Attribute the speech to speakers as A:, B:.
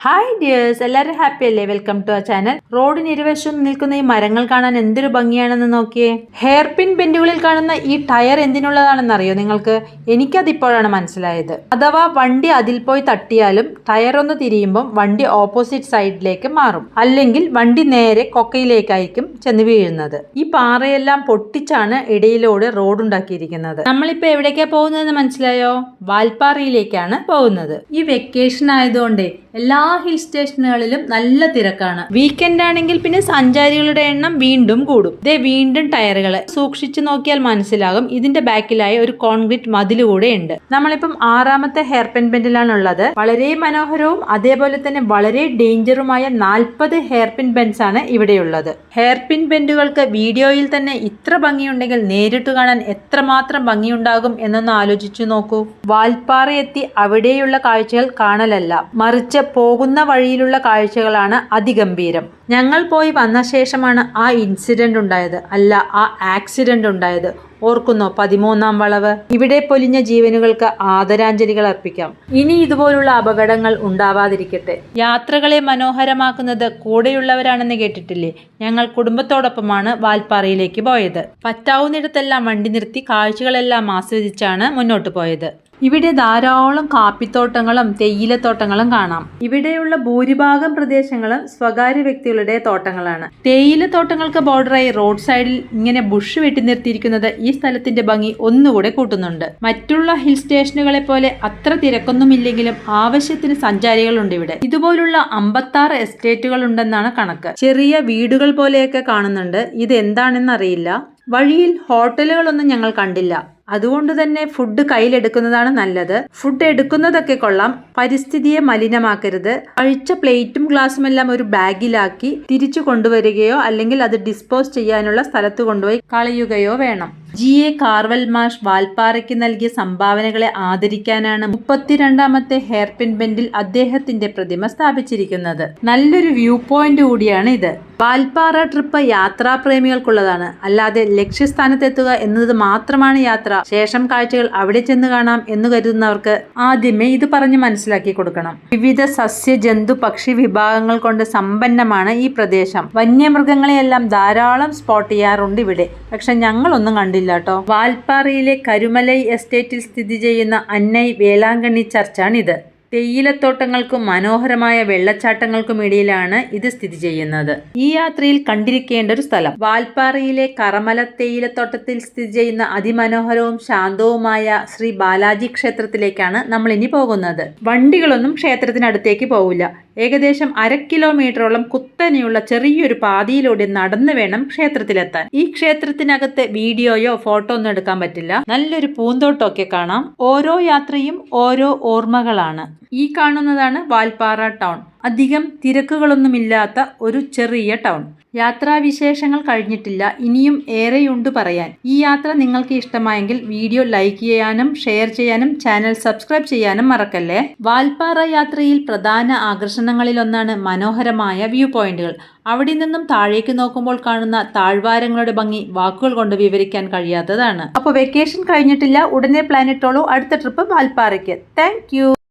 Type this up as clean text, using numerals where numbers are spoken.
A: Hi dears, എല്ലാവരും happy അല്ലേ? Welcome to our channel. റോഡിന് ഇരുവശവും നിൽക്കുന്ന ഈ മരങ്ങൾ കാണാൻ എന്തൊരു ഭംഗിയാണെന്ന് നോക്കിയേ. ഹെയർ പിൻ ബെൻഡുകളിൽ കാണുന്ന ഈ ടയർ എന്തിനുള്ളതാണെന്ന് അറിയോ നിങ്ങൾക്ക്? എനിക്കതിപ്പോഴാണ് മനസ്സിലായത്. അഥവാ വണ്ടി അതിൽ പോയി തട്ടിയാലും ടയർ ഒന്ന് തിരിയുമ്പം വണ്ടി ഓപ്പോസിറ്റ് സൈഡിലേക്ക് മാറും, അല്ലെങ്കിൽ വണ്ടി നേരെ കൊക്കയിലേക്കായിരിക്കും ചെന്ന് വീഴുന്നത്. ഈ പാറയെല്ലാം പൊട്ടിച്ചാണ് ഇടയിലൂടെ റോഡ് ഉണ്ടാക്കിയിരിക്കുന്നത്. നമ്മളിപ്പോ എവിടേക്കാ പോകുന്നതെന്ന് മനസ്സിലായോ? വാൽപ്പാറയിലേക്കാണ് പോകുന്നത്. ഈ വെക്കേഷൻ ആയതുകൊണ്ട് എല്ലാ ഹിൽ സ്റ്റേഷനുകളിലും നല്ല തിരക്കാണ്. വീക്കെൻഡ് ആണെങ്കിൽ പിന്നെ സഞ്ചാരികളുടെ എണ്ണം വീണ്ടും കൂടും. ഇതേ വീണ്ടും ടയറുകൾ സൂക്ഷിച്ചു നോക്കിയാൽ മനസ്സിലാകും. ഇതിന്റെ ബാക്കിലായി ഒരു കോൺക്രീറ്റ് മതിൽ കൂടെ ഉണ്ട്. നമ്മളിപ്പം 6ാമത്തെ ഹെയർ പിൻ ബെൻഡിലാണ് ഉള്ളത്. വളരെ മനോഹരവും അതേപോലെ തന്നെ വളരെ ഡേഞ്ചറുമായ 40 ഹെയർ പിൻ ബെൻഡ്സ് ആണ് ഇവിടെയുള്ളത്. ഹെയർ പിൻ ബെൻഡുകൾക്ക് വീഡിയോയിൽ തന്നെ ഇത്ര ഭംഗിയുണ്ടെങ്കിൽ നേരിട്ട് കാണാൻ എത്രമാത്രം ഭംഗിയുണ്ടാകും എന്നൊന്ന് ആലോചിച്ചു നോക്കൂ. വാൽപ്പാറ എത്തി അവിടെയുള്ള കാഴ്ചകൾ കാണലല്ല, മറിച്ച് പോകുന്ന വഴിയിലുള്ള കാഴ്ചകളാണ് അതിഗംഭീരം. ഞങ്ങൾ പോയി വന്ന ശേഷമാണ് ആ ഇൻസിഡന്റ് ഉണ്ടായത്, അല്ല ആ ആക്സിഡന്റ് ഉണ്ടായത്. ഓർക്കുന്നോ? 13ാം വളവ്. ഇവിടെ പൊലിഞ്ഞ ജീവനുകൾക്ക് ആദരാഞ്ജലികൾ അർപ്പിക്കാം. ഇനി ഇതുപോലുള്ള അപകടങ്ങൾ ഉണ്ടാവാതിരിക്കട്ടെ. യാത്രകളെ മനോഹരമാക്കുന്നത് കൂടെയുള്ളവരാണെന്ന് കേട്ടിട്ടില്ലേ? ഞങ്ങൾ കുടുംബത്തോടൊപ്പമാണ് വാൽപ്പാറയിലേക്ക് പോയത്. പറ്റാവുന്നിടത്തെല്ലാം വണ്ടി നിർത്തി കാഴ്ചകളെല്ലാം ആസ്വദിച്ചാണ് മുന്നോട്ട് പോയത്. ഇവിടെ ധാരാളം കാപ്പിത്തോട്ടങ്ങളും തേയിലത്തോട്ടങ്ങളും കാണാം. ഇവിടെയുള്ള ഭൂരിഭാഗം പ്രദേശങ്ങളും സ്വകാര്യ വ്യക്തികളുടെ തോട്ടങ്ങളാണ്. തേയിലത്തോട്ടങ്ങൾക്ക് ബോർഡറായി റോഡ് സൈഡിൽ ഇങ്ങനെ ബുഷ് വെട്ടി നിർത്തിയിരിക്കുന്നത് ഈ സ്ഥലത്തിന്റെ ഭംഗി ഒന്നുകൂടെ കൂട്ടുന്നുണ്ട്. മറ്റുള്ള ഹിൽ സ്റ്റേഷനുകളെ പോലെ അത്ര തിരക്കൊന്നുമില്ലെങ്കിലും ആവശ്യത്തിന് സഞ്ചാരികളുണ്ട് ഇവിടെ. ഇതുപോലുള്ള 56 എസ്റ്റേറ്റുകൾ ഉണ്ടെന്നാണ് കണക്ക്. ചെറിയ വീടുകൾ പോലെയൊക്കെ കാണുന്നുണ്ട്. ഇത് എന്താണെന്നറിയില്ല. വഴിയിൽ ഹോട്ടലുകളൊന്നും ഞങ്ങൾ കണ്ടില്ല. അതുകൊണ്ട് തന്നെ ഫുഡ് കയ്യിലെടുക്കുന്നതാണ് നല്ലത്. ഫുഡ് എടുക്കുന്നതൊക്കെ കൊള്ളാം, പരിസ്ഥിതിയെ മലിനമാക്കരുത്. കഴിച്ച പ്ലേറ്റും ഗ്ലാസും എല്ലാം ഒരു ബാഗിലാക്കി തിരിച്ചു കൊണ്ടുവരികയോ അല്ലെങ്കിൽ അത് ഡിസ്പോസ് ചെയ്യാനുള്ള സ്ഥലത്ത് കൊണ്ടുപോയി കളയുകയോ വേണം. GA കാർവൽ മാഷ് വാൽപ്പാറയ്ക്ക് നൽകിയ സംഭാവനകളെ ആദരിക്കാനാണ് 32ാമത്തെ ഹെയർ പിൻ ബെൻഡിൽ അദ്ദേഹത്തിന്റെ പ്രതിമ സ്ഥാപിച്ചിരിക്കുന്നത്. നല്ലൊരു വ്യൂ പോയിന്റ് കൂടിയാണ് ഇത്. വാൽപ്പാറ ട്രിപ്പ് യാത്രാപ്രേമികൾക്കുള്ളതാണ്, അല്ലാതെ ലക്ഷ്യസ്ഥാനത്തെത്തുക എന്നത് മാത്രമാണ് യാത്ര. ശേഷം കാഴ്ചകൾ അവിടെ ചെന്ന് കാണാം എന്ന് കരുതുന്നവർക്ക് ആദ്യമേ ഇത് പറഞ്ഞ് മനസ്സിലാക്കി കൊടുക്കണം. വിവിധ സസ്യ ജന്തു പക്ഷി വിഭാഗങ്ങൾ കൊണ്ട് സമ്പന്നമാണ് ഈ പ്രദേശം. വന്യമൃഗങ്ങളെയെല്ലാം ധാരാളം സ്പോട്ട് ചെയ്യാറുണ്ട് ഇവിടെ. പക്ഷെ ഞങ്ങളൊന്നും കണ്ടില്ല ട്ടോ. വാൽപ്പാറയിലെ കരുമലൈ എസ്റ്റേറ്റിൽ സ്ഥിതി ചെയ്യുന്ന അന്നൈ വേളാങ്കണ്ണി ചർച്ചാണിത്. തേയിലത്തോട്ടങ്ങൾക്കും മനോഹരമായ വെള്ളച്ചാട്ടങ്ങൾക്കും ഇടയിലാണ് ഇത് സ്ഥിതി ചെയ്യുന്നത്. ഈ യാത്രയിൽ കണ്ടിരിക്കേണ്ട ഒരു സ്ഥലം വാൽപ്പാറയിലെ കറമല തേയിലത്തോട്ടത്തിൽ സ്ഥിതി ചെയ്യുന്ന അതിമനോഹരവും ശാന്തവുമായ ശ്രീ ബാലാജി ക്ഷേത്രത്തിലേക്കാണ് നമ്മൾ ഇനി പോകുന്നത്. വണ്ടികളൊന്നും ക്ഷേത്രത്തിനടുത്തേക്ക് പോവില്ല. ഏകദേശം 1/2 കിലോമീറ്ററോളം കുത്തനെയുള്ള ചെറിയൊരു പാതയിലൂടെ നടന്നു വേണം ക്ഷേത്രത്തിലെത്താൻ. ഈ ക്ഷേത്രത്തിനകത്ത് വീഡിയോയോ ഫോട്ടോ ഒന്നും എടുക്കാൻ പറ്റില്ല. നല്ലൊരു പൂന്തോട്ടമൊക്കെ കാണാം. ഓരോ യാത്രയും ഓരോ ഓർമ്മകളാണ്. ഈ കാണുന്നതാണ് വാൽപ്പാറ ടൗൺ. അധികം തിരക്കുകളൊന്നുമില്ലാത്ത ഒരു ചെറിയ ടൗൺ. യാത്രാവിശേഷങ്ങൾ കഴിഞ്ഞിട്ടില്ല, ഇനിയും ഏറെയുണ്ട് പറയാൻ. ഈ യാത്ര നിങ്ങൾക്ക് ഇഷ്ടമായെങ്കിൽ വീഡിയോ ലൈക്ക് ചെയ്യാനും ഷെയർ ചെയ്യാനും ചാനൽ സബ്സ്ക്രൈബ് ചെയ്യാനും മറക്കല്ലേ. വാൽപ്പാറ യാത്രയിൽ പ്രധാന ആകർഷണങ്ങളിലൊന്നാണ് മനോഹരമായ വ്യൂ പോയിന്റുകൾ. അവിടെ നിന്നും താഴേക്ക് നോക്കുമ്പോൾ കാണുന്ന താഴ്വാരങ്ങളുടെ ഭംഗി വാക്കുകൾ കൊണ്ട് വിവരിക്കാൻ കഴിയാത്തതാണ്. അപ്പോൾ വെക്കേഷൻ കഴിഞ്ഞിട്ടില്ല, ഉടനെ പ്ലാൻ ഇട്ടോളൂ. അടുത്ത ട്രിപ്പ് വാൽപ്പാറയ്ക്ക്. Thank you.